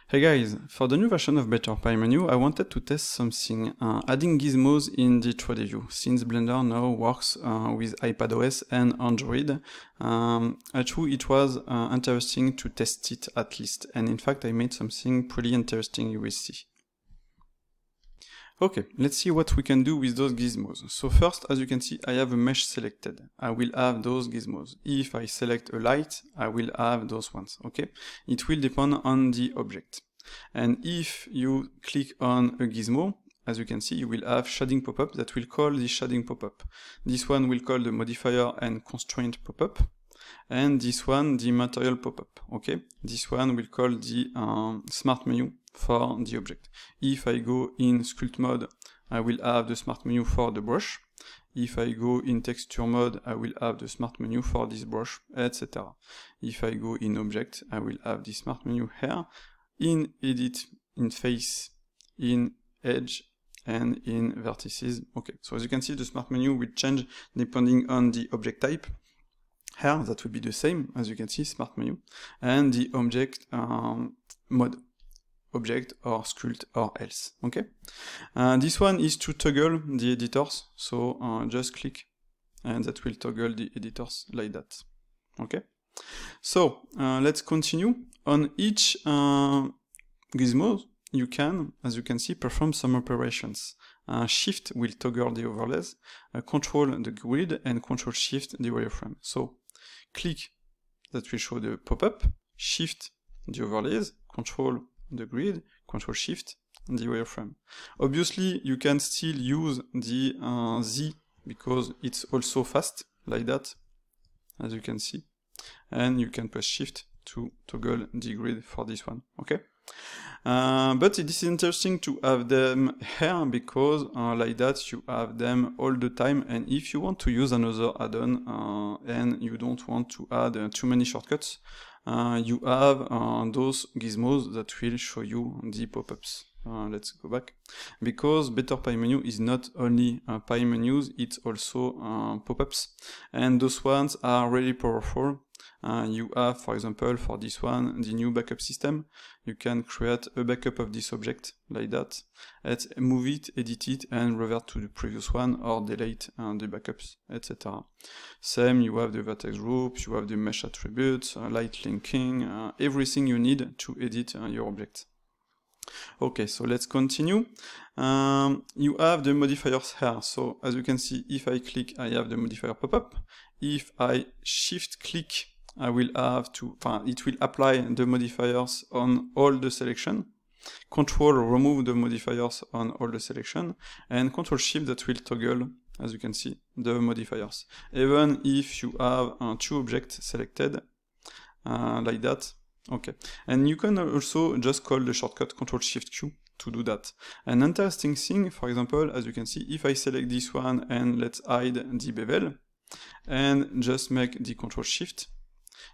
Hey guys, for the new version of Better Menu, I wanted to test something, adding gizmos in the 3D view, since Blender now works with iPadOS and Android. Actually, it was interesting to test it at least, and in fact I made something pretty interesting, you will see. Okay, let's see what we can do with those gizmos. So first, as you can see, I have a mesh selected. I will have those gizmos. If I select a light, I will have those ones, okay? It will depend on the object. And if you click on a gizmo, as you can see, you will have shading pop-up that will call the shading pop-up. This one will call the modifier and constraint pop-up. And this one, the material pop-up, okay? This one will call the smart menu for the object. If I go in sculpt mode, I will have the smart menu for the brush. If I go in texture mode, I will have the smart menu for this brush, etc. If I go in object, I will have the smart menu here, in edit, in face, in edge, and in vertices. Okay, so as you can see, the smart menu will change depending on the object type. Here, that will be the same, as you can see, smart menu, and the object mode, object or sculpt or else, okay? This one is to toggle the editors, so just click, and that will toggle the editors like that, okay? So, let's continue. On each gizmo, you can, as you can see, perform some operations. Shift will toggle the overlays, control the grid, and control shift the wireframe. So, click, that will show the pop-up, shift the overlays, control the grid, control shift the wireframe. Obviously, you can still use the Z because it's also fast, like that, as you can see. And you can press shift to toggle the grid for this one, okay? But it is interesting to have them here because like that you have them all the time, and if you want to use another add-on and you don't want to add too many shortcuts, you have those gizmos that will show you the pop-ups. Let's go back, because Better Menu is not only pie menus, it's also pop-ups, and those ones are really powerful. You have, for example, for this one, the new backup system. You can create a backup of this object, like that, and move it, edit it, and revert to the previous one, or delete the backups, etc. Same, you have the vertex groups, you have the mesh attributes, light linking, everything you need to edit your object. Okay, so let's continue. You have the modifiers here. So as you can see, if I click, I have the modifier pop-up. If I shift click, I will have to, it will apply the modifiers on all the selection. Control remove the modifiers on all the selection, and control shift that will toggle, as you can see, the modifiers. Even if you have two objects selected, like that. Okay, and you can also just call the shortcut Ctrl-Shift-Q to do that. An interesting thing, for example, as you can see, if I select this one and let's hide the bevel, and just make the Ctrl-Shift,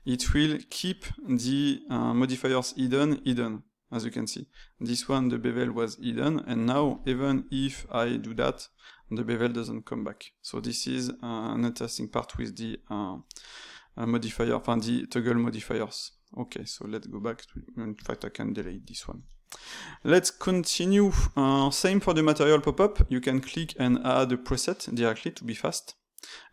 it will keep the modifiers hidden, as you can see. This one, the bevel was hidden, and now, even if I do that, the bevel doesn't come back. So this is an interesting part with the modifier, the toggle modifiers. Okay, so let's go back to, in fact I can delete this one. Let's continue. Same for the material pop-up. You can click and add a preset directly to be fast,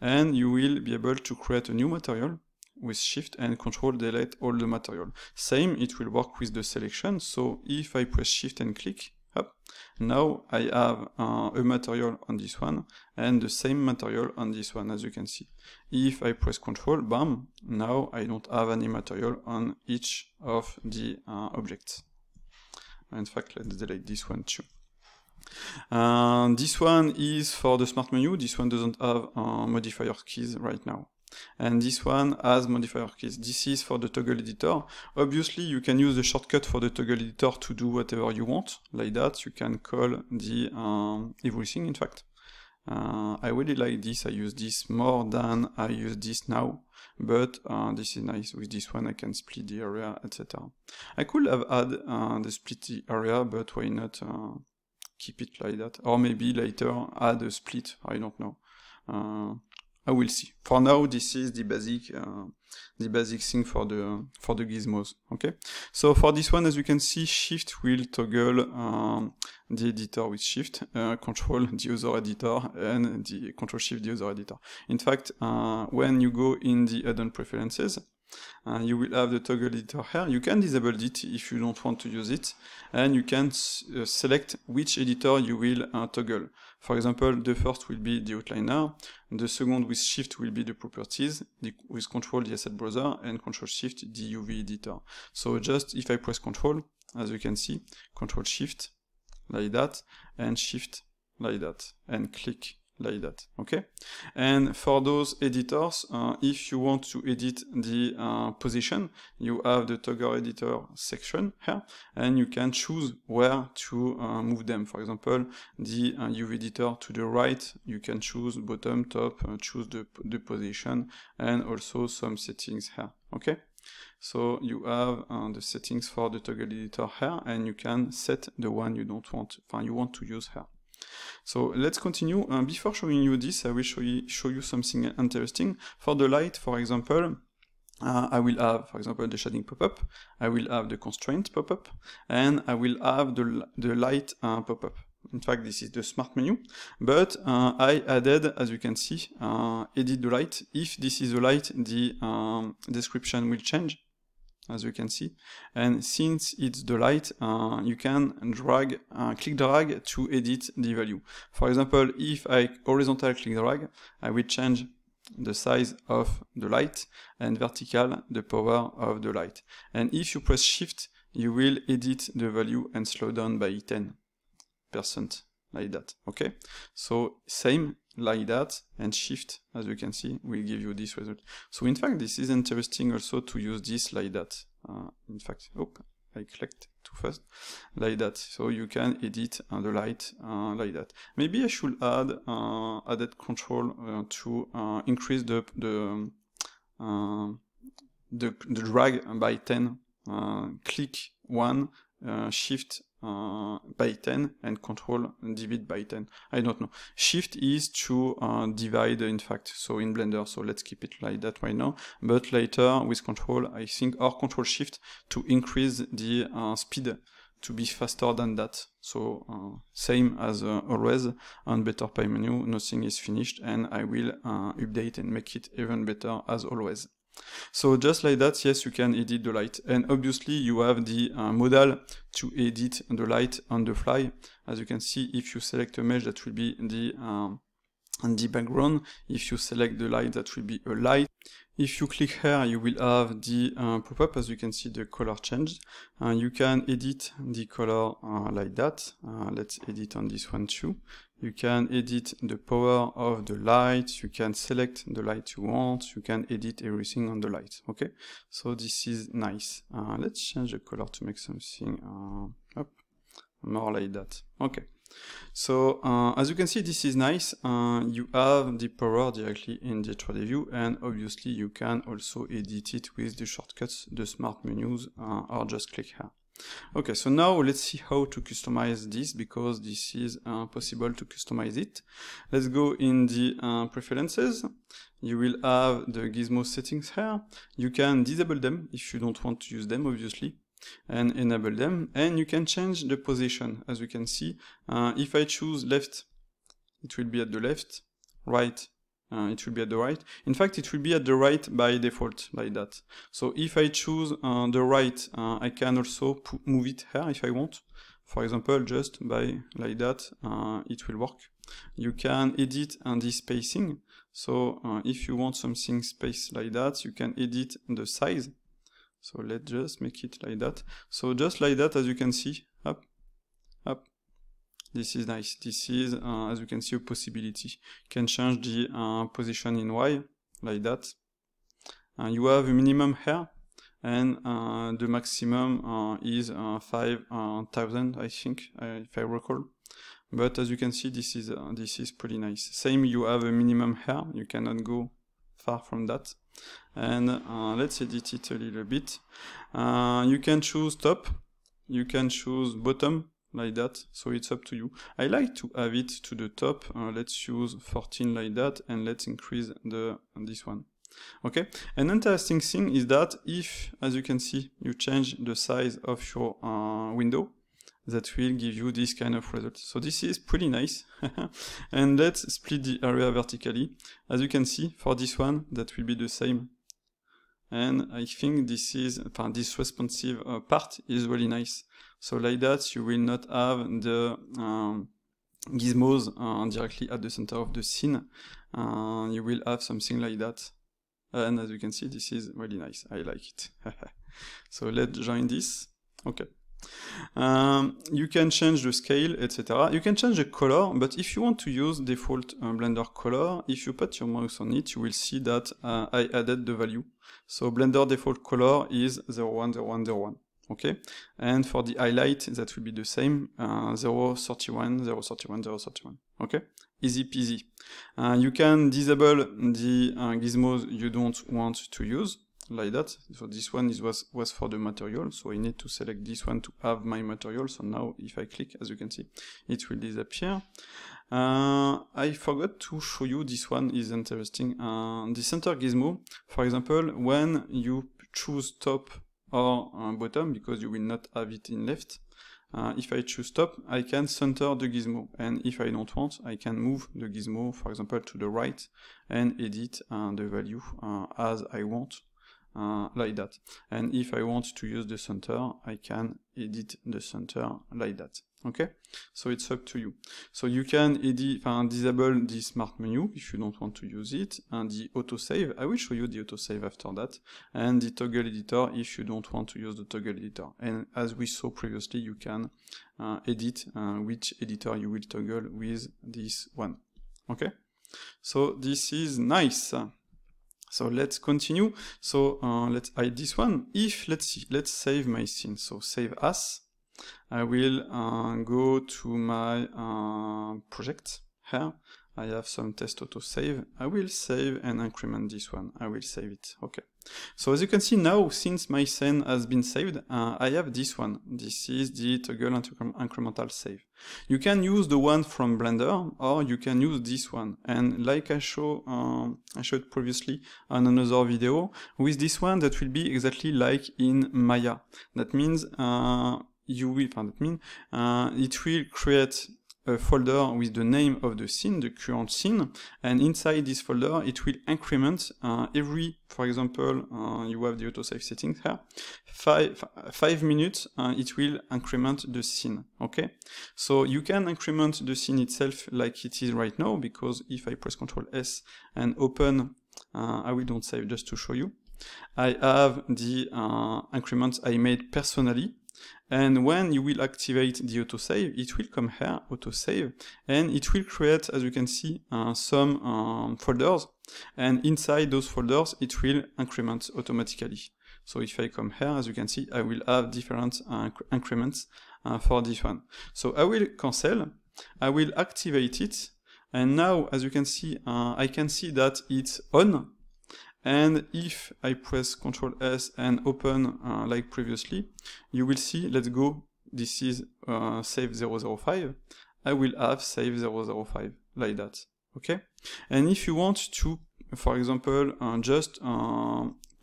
and you will be able to create a new material with shift and control delete all the material. Same, it will work with the selection. So if I press shift and click, up, now I have a material on this one and the same material on this one, as you can see. If I press control, bam, now I don't have any material on each of the objects. In fact, let's delete this one too. This one is for the smart menu. This one doesn't have modifier keys right now. And this one has modifier keys. This is for the toggle editor. Obviously, you can use the shortcut for the toggle editor to do whatever you want. Like that, you can call the everything, in fact. I really like this. I use this more than I use this now. But this is nice. With this one, I can split the area, etc. I could have had the split the area, but why not keep it like that? Or maybe later add a split. I don't know. I will see. For now, this is the basic thing for the gizmos. Okay. So for this one, as you can see, Shift will toggle the editor with Shift, Control the other editor, and the Control Shift the other editor. In fact, when you go in the add-on preferences, you will have the toggle editor here. You can disable it if you don't want to use it, and you can select which editor you will toggle. For example, the first will be the outliner, the second with Shift will be the properties, with Control the asset browser, and Control Shift the UV editor. So just if I press Control, as you can see, Control Shift like that, and Shift like that, and click like that, okay? And for those editors, if you want to edit the position, you have the toggle editor section here, and you can choose where to move them. For example, the UV editor to the right, you can choose bottom, top, choose the position, and also some settings here, okay? So you have the settings for the toggle editor here, and you can set the one you don't want, you want to use here. So let's continue. Before showing you this, I will show you something interesting. For the light, for example, I will have, for example, the shading pop-up, I will have the constraint pop-up, and I will have the light pop-up. In fact, this is the smart menu, but I added, as you can see, edit the light. If this is the light, the description will change, as you can see, and since it's the light, you can click drag to edit the value. For example, if I horizontal click drag, I will change the size of the light, and vertical the power of the light. And if you press Shift, you will edit the value and slow down by 10%, like that, okay? So same like that, and Shift, as you can see, will give you this result. So in fact, this is interesting also to use this like that. In fact, I clicked too fast, like that. So you can edit the light like that. Maybe I should add added control to increase the drag by 10. Click 1, Shift by 10, and Control divide by 10. I don't know. Shift is to divide, in fact, so in Blender, so let's keep it like that right now. But later with Control, I think, or Control Shift to increase the speed to be faster than that. So same as always on Better Pie menu, nothing is finished, and I will update and make it even better as always. So just like that, yes, you can edit the light, and obviously you have the modal to edit the light on the fly. As you can see, if you select a mesh, that will be the background. If you select the light, that will be a light. If you click here, you will have the pop-up. As you can see, the color changed. You can edit the color like that. Let's edit on this one too. You can edit the power of the light, you can select the light you want, you can edit everything on the light, okay? So this is nice. Let's change the color to make something more like that, okay? So as you can see, this is nice. You have the power directly in the 3D view, and obviously you can also edit it with the shortcuts, the smart menus, or just click here. Okay, so now let's see how to customize this, because this is possible to customize it. Let's go in the preferences. You will have the Gizmo settings here. You can disable them if you don't want to use them, obviously, and enable them, and you can change the position. As you can see, if I choose left, it will be at the left, right, it will be at the right. In fact, it will be at the right by default, like that. So if I choose the right, I can also move it here if I want. For example, just by like that, it will work. You can edit the spacing. So if you want something spaced like that, you can edit the size. So let's just make it like that. So just like that, as you can see, up, up. This is nice. This is, as you can see, a possibility. You can change the position in Y, like that. You have a minimum here, and the maximum is 5,000, I think, if I recall. But as you can see, this is pretty nice. Same, you have a minimum here. You cannot go far from that. And let's edit it a little bit. You can choose top. You can choose bottom. like that, so it's up to you. I like to have it to the top. Let's use 14 like that, and let's increase this one. Okay, an interesting thing is that if, as you can see, you change the size of your window, that will give you this kind of result. So this is pretty nice. And let's split the area vertically. As you can see, for this one, that will be the same. And I think this responsive part is really nice. So like that, you will not have the gizmos directly at the center of the scene. You will have something like that. And as you can see, this is really nice. I like it. So let's join this. Okay. You can change the scale, etc. You can change the color, but if you want to use default Blender color, if you put your mouse on it, you will see that I added the value. So Blender default color is 010101. Okay, and for the highlight, that will be the same, 031, 031, 031. Okay, easy peasy. You can disable the gizmos you don't want to use, like that. So this one was for the material, so I need to select this one to have my material. So now if I click, as you can see, it will disappear. I forgot to show you, this one is interesting. The center gizmo, for example, when you choose top or bottom, because you will not have it in left, if I choose top, I can center the gizmo, and if I don't want, I can move the gizmo, for example, to the right and edit the value as I want, like that. And if I want to use the center, I can edit the center like that. Okay, so it's up to you. So you can disable the smart menu if you don't want to use it, and the autosave, I will show you the autosave after that, and the toggle editor if you don't want to use the toggle editor. And as we saw previously, you can edit which editor you will toggle with this one. Okay, so this is nice. So let's continue. So let's hide this one. Let's save my scene. So save as. I will go to my project. Here I have some test auto save. I will save and increment this one. I will save it. Okay. So as you can see now, since my scene has been saved, I have this one. This is the toggle incremental save. You can use the one from Blender, or you can use this one. And like I showed previously on another video, with this one that will be exactly like in Maya. That means it will create a folder with the name of the scene, the current scene, and inside this folder it will increment every, for example, you have the autosave settings here, 5 minutes, it will increment the scene. Okay, so you can increment the scene itself like it is right now, because if I press Ctrl S and open, I will don't save just to show you, I have the increments I made personally. And when you will activate the autosave, it will come here, autosave, and it will create, as you can see, some folders, and inside those folders, it will increment automatically. So if I come here, as you can see, I will have different increments for this one. So I will cancel, I will activate it, and now, as you can see, I can see that it's on. And if I press Ctrl S and open like previously, you will see, let's go, this is save 005, I will have save 005, like that, okay? And if you want to, for example, just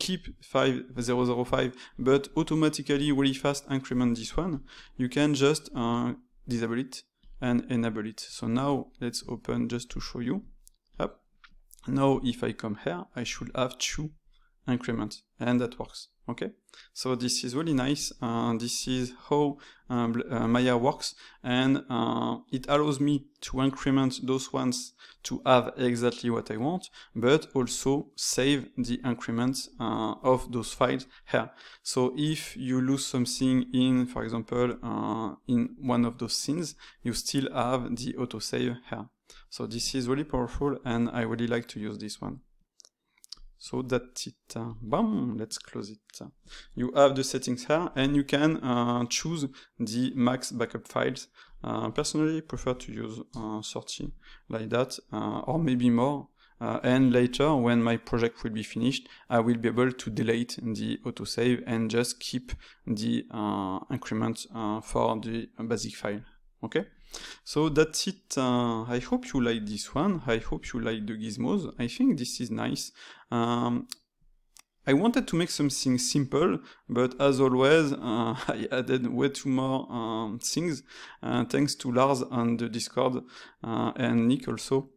keep 5005, but automatically really fast increment this one, you can just disable it and enable it. So now let's open just to show you. Now, if I come here, I should have 2 increments, and that works. Okay, so this is really nice. This is how Maya works, and it allows me to increment those ones to have exactly what I want, but also save the increments of those files here. So if you lose something in, for example, in one of those scenes, you still have the autosave here. So this is really powerful, and I really like to use this one. So that's it. Bam! Let's close it. You have the settings here, and you can choose the max backup files. Personally, I prefer to use 30 like that, or maybe more. and later, when my project will be finished, I will be able to delete the autosave and just keep the increment for the basic file. Okay, so that's it. I hope you like this one. I hope you like the gizmos. I think this is nice. I wanted to make something simple, but as always, I added way too more things, thanks to Lars on the Discord and Nick also.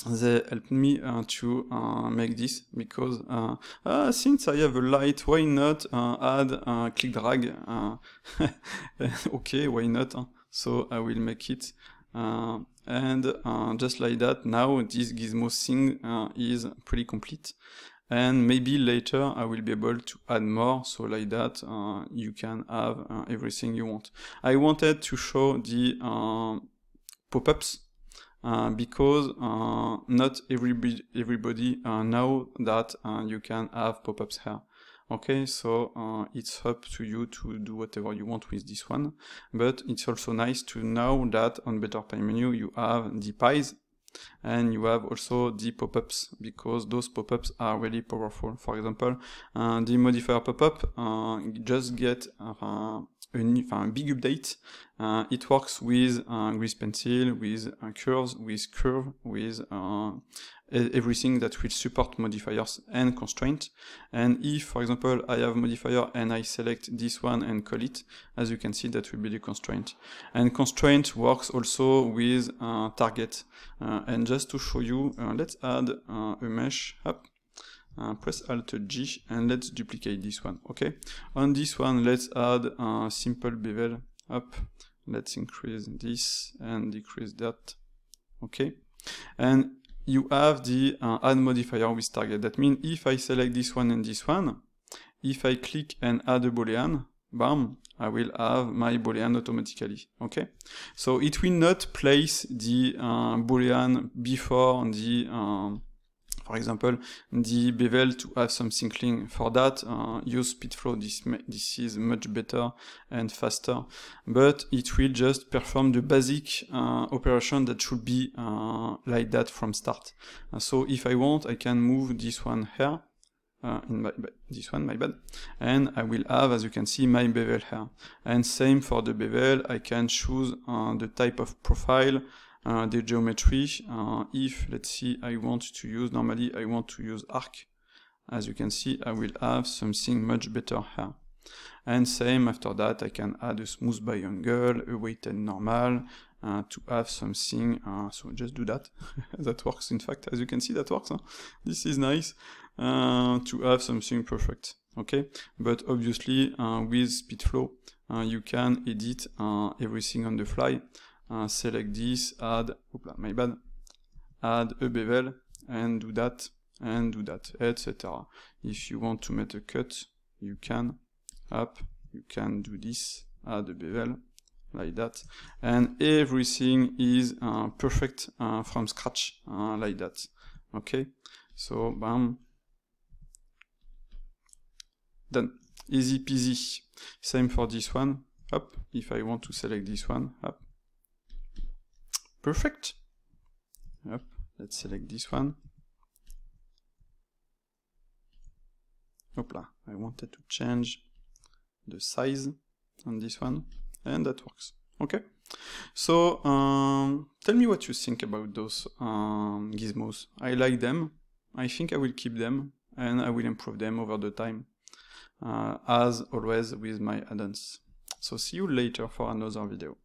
They helped me to make this, because since I have a light, why not add click drag? Okay, why not? So I will make it, and just like that, now this gizmo thing is pretty complete. And maybe later I will be able to add more, so like that you can have everything you want. I wanted to show the pop-ups because not everybody know that you can have pop-ups here. Okay, so it's up to you to do whatever you want with this one, but it's also nice to know that on Better Pie menu you have the pies, and you have also the pop-ups, because those pop-ups are really powerful. For example, the modifier pop-up just get a big update. It works with grease pencil, with curves, with curve, with everything that will support modifiers and constraint. And if, for example, I have modifier and I select this one and call it, as you can see, that will be the constraint. And constraint works also with target. And just to show you, let's add a mesh up. Press Alt G and let's duplicate this one. Okay, on this one let's add a simple bevel up. Let's increase this and decrease that. Okay, and you have the add modifier with target. That means if I select this one and this one, if I click and add a boolean, bam, I will have my boolean automatically. Okay, so it will not place the boolean before the for example, the bevel to have something clean. For that, use SpeedFlow. This is much better and faster, but it will just perform the basic operation that should be like that from start. So if I want, I can move this one here, this one, my bad, and I will have, as you can see, my bevel here. And same for the bevel, I can choose the type of profile, the geometry. If, let's see, I want to use, normally I want to use arc, as you can see, I will have something much better here. And same after that, I can add a smooth by angle, a weighted normal, to have something, so just do that. That works, in fact, as you can see, that works, huh? This is nice, to have something perfect. Okay, but obviously with SpeedFlow you can edit everything on the fly. Select this, add, my bad, add a bevel, and do that, etc. If you want to make a cut, you can, you can do this, add a bevel, like that, and everything is perfect from scratch, like that. Okay, so bam, done, easy peasy. Same for this one, if I want to select this one, perfect. Let's select this one. I wanted to change the size on this one, and that works. Okay, so tell me what you think about those gizmos. I like them. I think I will keep them, and I will improve them over the time, as always with my add-ons. So see you later for another video.